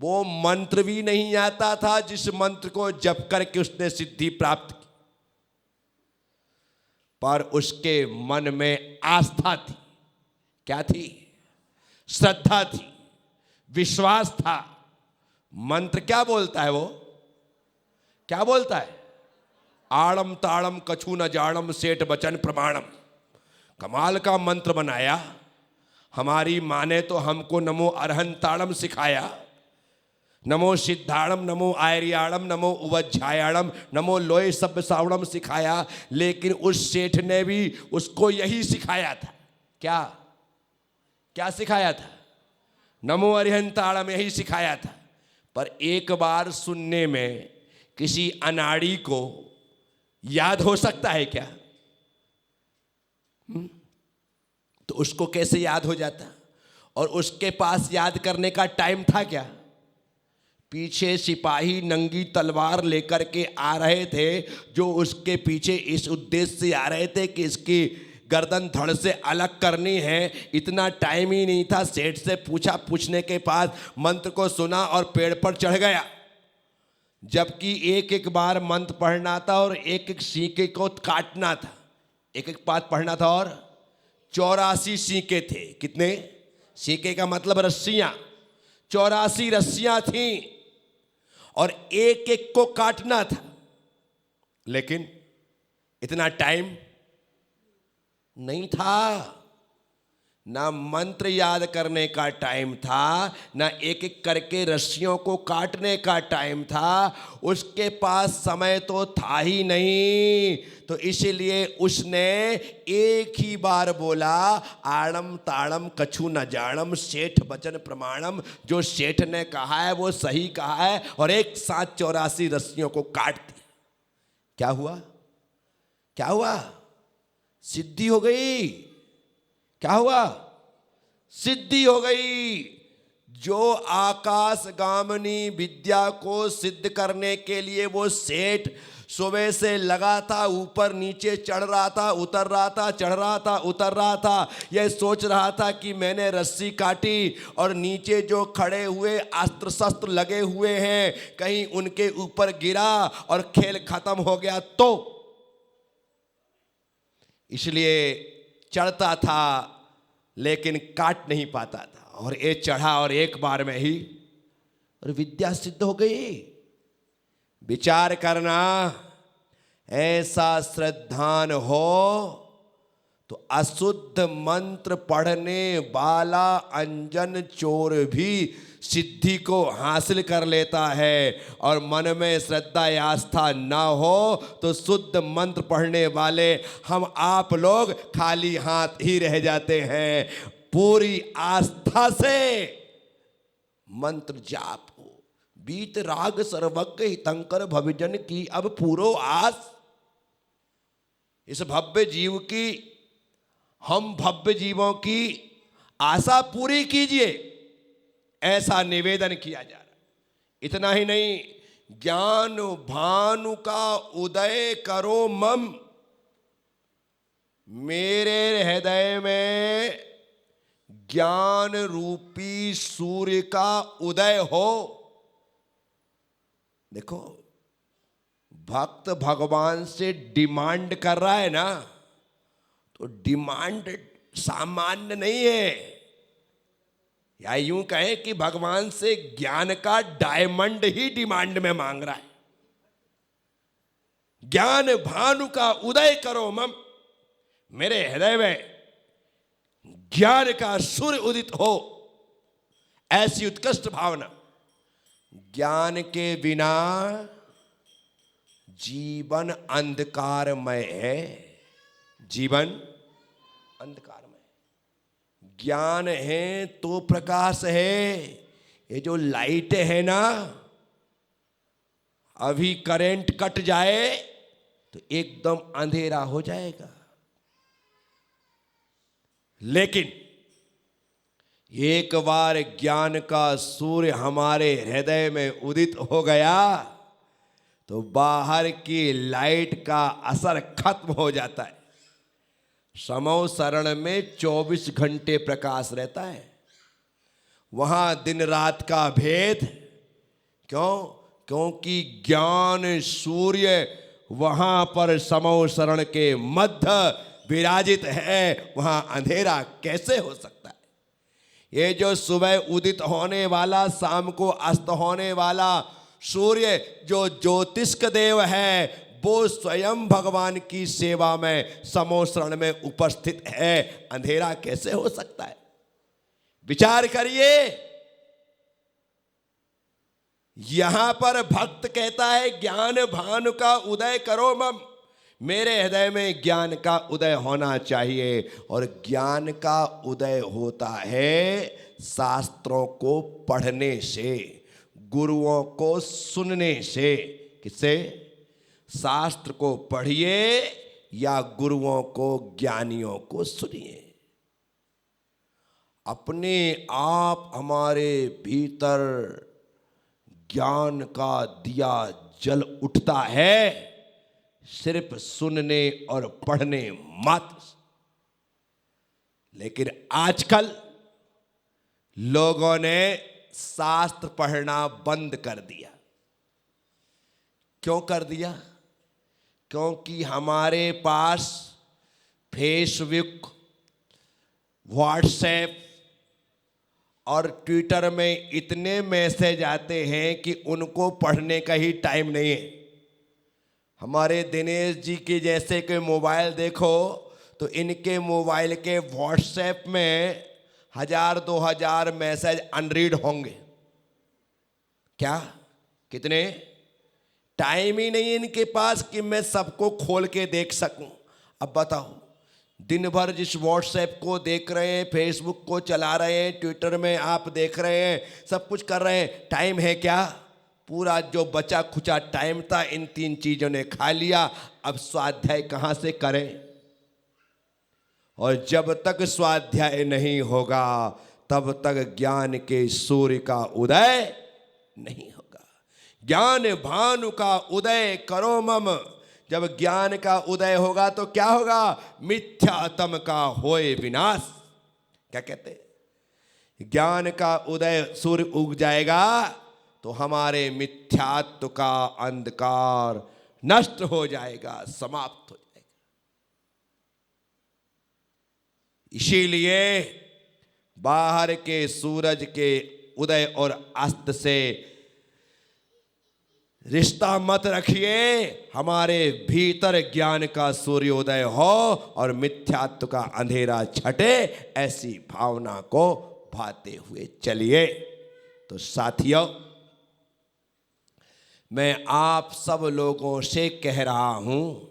वो मंत्र भी नहीं आता था जिस मंत्र को जप करके उसने सिद्धि प्राप्त की, पर उसके मन में आस्था थी। क्या थी? श्रद्धा थी, विश्वास था। मंत्र क्या बोलता है? वो क्या बोलता है? आड़म ताड़म कछु न जाड़म सेठ बचन प्रमाणम। कमाल का मंत्र बनाया। हमारी माँ ने तो हमको नमो अरहंताड़म सिखाया, नमो सिद्धाड़म, नमो आयरियाड़म, नमो उवज्झायाड़म, नमो लोय सब सावड़म सिखाया। लेकिन उस सेठ ने भी उसको यही सिखाया था। क्या क्या सिखाया था? नमो अरिहंताड़म, यही सिखाया था। पर एक बार सुनने में किसी अनाड़ी को याद हो सकता है क्या? तो उसको कैसे याद हो जाता? और उसके पास याद करने का टाइम था क्या? पीछे सिपाही नंगी तलवार लेकर के आ रहे थे, जो उसके पीछे इस उद्देश्य से आ रहे थे कि इसकी गर्दन धड़ से अलग करनी है। इतना टाइम ही नहीं था। सेठ से पूछा, पूछने के बाद मंत्र को सुना और पेड़ पर चढ़ गया। जबकि एक एक बार मंत्र पढ़ना था और एक एक सीके को काटना था। एक एक बात पढ़ना था और 84 सीके थे। कितने सीके का मतलब? रस्सियां। 84 रस्सियां थी और एक एक को काटना था। लेकिन इतना टाइम नहीं था। ना मंत्र याद करने का टाइम था, ना एक एक करके रस्सियों को काटने का टाइम था। उसके पास समय तो था ही नहीं। तो इसलिए उसने एक ही बार बोला, आड़म ताड़म कछु न जाड़म सेठ बचन प्रमाणम। जो सेठ ने कहा है वो सही कहा है, और एक साथ 84 रस्सियों को काट दिया। क्या हुआ? क्या हुआ? सिद्धि हो गई। क्या हुआ? सिद्धि हो गई। जो आकाशगामिनी विद्या को सिद्ध करने के लिए वो सेठ सुबह से लगा था, ऊपर नीचे चढ़ रहा था, उतर रहा था, चढ़ रहा था, उतर रहा था। यह सोच रहा था कि मैंने रस्सी काटी और नीचे जो खड़े हुए अस्त्र शस्त्र लगे हुए हैं, कहीं उनके ऊपर गिरा और खेल खत्म हो गया तो। इसलिए चढ़ता था लेकिन काट नहीं पाता था, और ये चढ़ा और एक बार में ही और विद्या सिद्ध हो गई। विचार करना, ऐसा श्रद्धान हो तो अशुद्ध मंत्र पढ़ने वाला अंजन चोर भी सिद्धि को हासिल कर लेता है। और मन में श्रद्धा या आस्था ना हो तो शुद्ध मंत्र पढ़ने वाले हम आप लोग खाली हाथ ही रह जाते हैं। पूरी आस्था से मंत्र जाप हो। बीत राग सर्वज्ञ हितंकर भविजन की अब पूरो आस। इस भव्य जीव की, हम भव्य जीवों की आशा पूरी कीजिए, ऐसा निवेदन किया जा रहा है। इतना ही नहीं, ज्ञान भानु का उदय करो मम। मेरे हृदय में ज्ञान रूपी सूर्य का उदय हो। देखो, भक्त भगवान से डिमांड कर रहा है ना, तो डिमांड सामान्य नहीं है। या यूं कहें कि भगवान से ज्ञान का डायमंड ही डिमांड में मांग रहा है। ज्ञान भानु का उदय करो मम। मेरे हृदय में ज्ञान का सूर्य उदित हो, ऐसी उत्कृष्ट भावना। ज्ञान के बिना जीवन अंधकारमय है। जीवन अंधकारमय। ज्ञान है तो प्रकाश है। ये जो लाइट है ना, अभी करंट कट जाए तो एकदम अंधेरा हो जाएगा। लेकिन एक बार ज्ञान का सूर्य हमारे हृदय में उदित हो गया तो बाहर की लाइट का असर खत्म हो जाता है। समो शरण में 24 घंटे प्रकाश रहता है। वहां दिन रात का भेद क्यों? क्योंकि ज्ञान सूर्य वहां पर समो शरण के मध्य विराजित है, वहां अंधेरा कैसे हो सकता है? ये जो सुबह उदित होने वाला, शाम को अस्त होने वाला सूर्य जो ज्योतिष्क देव है, वो स्वयं भगवान की सेवा में समो शरण में उपस्थित है, अंधेरा कैसे हो सकता है? विचार करिए। यहां पर भक्त कहता है ज्ञान भानु का उदय करो मम, मेरे हृदय में ज्ञान का उदय होना चाहिए। और ज्ञान का उदय होता है शास्त्रों को पढ़ने से, गुरुओं को सुनने से। किससे? शास्त्र को पढ़िए या गुरुओं को, ज्ञानियों को सुनिए। अपने आप हमारे भीतर ज्ञान का दिया जल उठता है, सिर्फ सुनने और पढ़ने मात्र से। लेकिन आजकल लोगों ने शास्त्र पढ़ना बंद कर दिया। क्यों कर दिया? क्योंकि हमारे पास फेसबुक, व्हाट्सएप और ट्विटर में इतने मैसेज आते हैं कि उनको पढ़ने का ही टाइम नहीं है। हमारे दिनेश जी के जैसे के मोबाइल देखो तो इनके मोबाइल के व्हाट्सएप में 1000-2000 मैसेज अनरीड होंगे। क्या? कितने? टाइम ही नहीं इनके पास कि मैं सबको खोल के देख सकूं। अब बताओ, दिन भर जिस व्हाट्सएप को देख रहे हैं, फेसबुक को चला रहे हैं, ट्विटर में आप देख रहे हैं, सब कुछ कर रहे हैं, टाइम है क्या? पूरा जो बचा खुचा टाइम था इन 3 चीजों ने खा लिया। अब स्वाध्याय कहां से करें? और जब तक स्वाध्याय नहीं होगा तब तक ज्ञान के सूर्य का उदय नहीं होगा। ज्ञान भानु का उदय करो मम। जब ज्ञान का उदय होगा तो क्या होगा? मिथ्यात्म का होए विनाश। क्या कहते? ज्ञान का उदय सूर्य उग जाएगा तो हमारे मिथ्यात्व का अंधकार नष्ट हो जाएगा, समाप्त हो जाएगा। इसीलिए बाहर के सूरज के उदय और अस्त से रिश्ता मत रखिए, हमारे भीतर ज्ञान का सूर्योदय हो और मिथ्यात्व का अंधेरा छटे, ऐसी भावना को भाते हुए चलिए। तो साथियों, मैं आप सब लोगों से कह रहा हूं,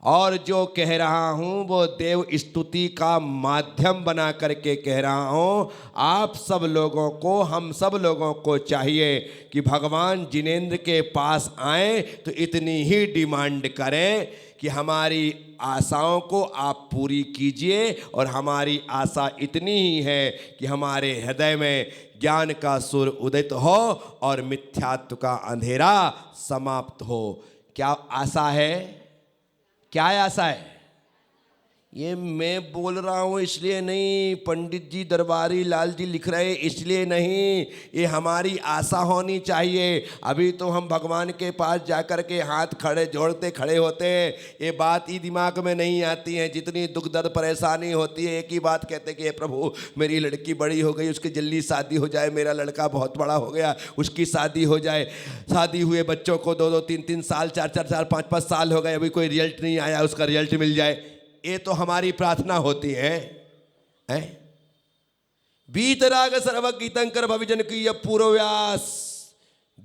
और जो कह रहा हूं वो देव स्तुति का माध्यम बना करके कह रहा हूं। आप सब लोगों को, हम सब लोगों को चाहिए कि भगवान जिनेंद्र के पास आए तो इतनी ही डिमांड करें कि हमारी आशाओं को आप पूरी कीजिए। और हमारी आशा इतनी ही है कि हमारे हृदय में ज्ञान का सूर्य उदित हो और मिथ्यात्व का अंधेरा समाप्त हो। क्या आशा है? क्या आशा है? ये मैं बोल रहा हूँ इसलिए नहीं, पंडित जी दरबारी लाल जी लिख रहे इसलिए नहीं, ये हमारी आशा होनी चाहिए। अभी तो हम भगवान के पास जाकर के हाथ खड़े जोड़ते खड़े होते हैं, ये बात ही दिमाग में नहीं आती है। जितनी दुख दर्द परेशानी होती है, एक ही बात कहते कि हे प्रभु मेरी लड़की बड़ी हो गई, उसकी जल्दी शादी हो जाए, मेरा लड़का बहुत बड़ा हो गया, उसकी शादी हो जाए। शादी हुए बच्चों को 2-2, 3-3 साल, 4-4 साल, 5-5 साल हो गए, अभी कोई रिजल्ट नहीं आया, उसका रिजल्ट मिल जाए। ये तो हमारी प्रार्थना होती है, हैं? बीतराग सर्व गीतंकर भविजन की पूर्वव्यास,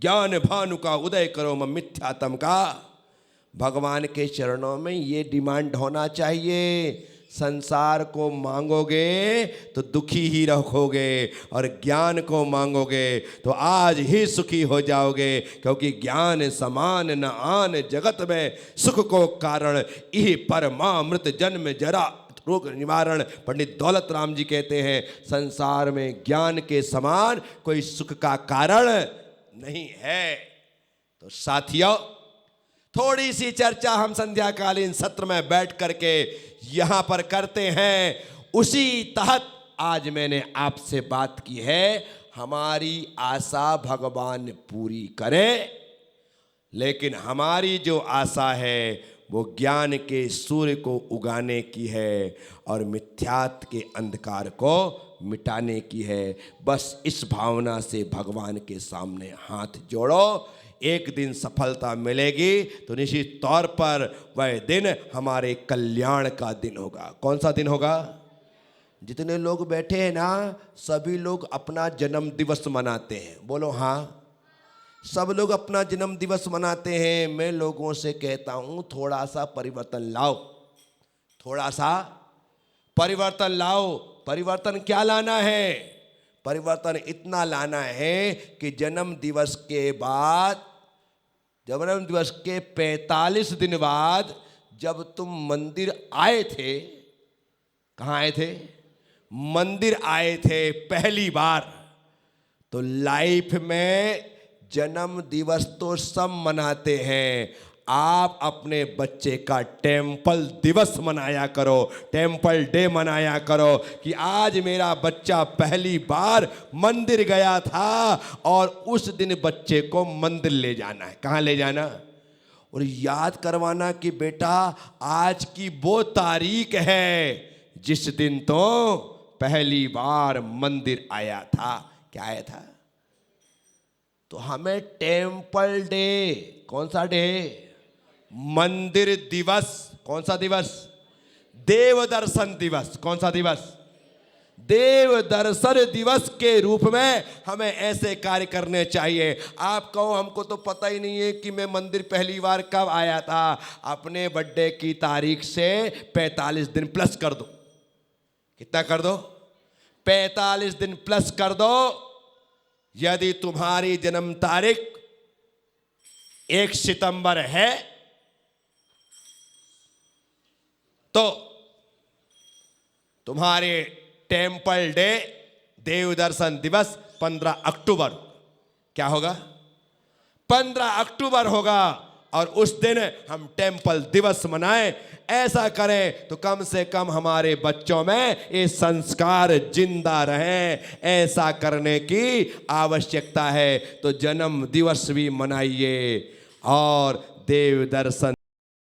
ज्ञान भानु का उदय करो मम मिथ्यात्म का। भगवान के चरणों में ये डिमांड होना चाहिए। संसार को मांगोगे तो दुखी ही रखोगे, और ज्ञान को मांगोगे तो आज ही सुखी हो जाओगे। क्योंकि ज्ञान समान न आन जगत में, सुख को कारण यही परमामृत जन्म जरा रोग निवारण। पंडित दौलत राम जी कहते हैं संसार में ज्ञान के समान कोई सुख का कारण नहीं है। तो साथियों, थोड़ी सी चर्चा हम संध्याकालीन सत्र में बैठ करके यहां पर करते हैं। उसी तहत आज मैंने आपसे बात की है। हमारी आशा भगवान पूरी करे, लेकिन हमारी जो आशा है वो ज्ञान के सूर्य को उगाने की है और मिथ्यात्व के अंधकार को मिटाने की है। बस इस भावना से भगवान के सामने हाथ जोड़ो, एक दिन सफलता मिलेगी तो निश्चित तौर पर वह दिन हमारे कल्याण का दिन होगा। कौन सा दिन होगा? जितने लोग बैठे हैं ना, सभी लोग अपना जन्म दिवस मनाते हैं। बोलो हाँ। सब लोग अपना जन्म दिवस मनाते हैं। मैं लोगों से कहता हूँ थोड़ा सा परिवर्तन लाओ, थोड़ा सा परिवर्तन लाओ। परिवर्तन क्या लाना है? परिवर्तन इतना लाना है कि जन्म दिवस के बाद, जन्म दिवस के 45 दिन बाद जब तुम मंदिर आए थे, कहाँ आए थे? मंदिर आए थे पहली बार, तो लाइफ में जन्म दिवस तो सब मनाते हैं, आप अपने बच्चे का टेम्पल दिवस मनाया करो, टेम्पल डे मनाया करो कि आज मेरा बच्चा पहली बार मंदिर गया था और उस दिन बच्चे को मंदिर ले जाना है। कहाँ ले जाना? और याद करवाना कि बेटा आज की वो तारीख है जिस दिन तो पहली बार मंदिर आया था। क्या आया था? तो हमें टेम्पल डे, कौन सा डे? मंदिर दिवस। कौन सा दिवस? देव दर्शन दिवस। कौन सा दिवस? देव दर्शन दिवस के रूप में हमें ऐसे कार्य करने चाहिए। आप कहो हमको तो पता ही नहीं है कि मैं मंदिर पहली बार कब आया था। अपने बर्थडे की तारीख से 45 दिन प्लस कर दो। कितना कर दो? 45 दिन प्लस कर दो। यदि तुम्हारी जन्म तारीख 1 सितंबर है तो तुम्हारे टेम्पल डे, देव दर्शन दिवस 15 अक्टूबर। क्या होगा? 15 अक्टूबर होगा और उस दिन हम टेम्पल दिवस मनाएं। ऐसा करें तो कम से कम हमारे बच्चों में ये संस्कार जिंदा रहें। ऐसा करने की आवश्यकता है। तो जन्म दिवस भी मनाइए और देव दर्शन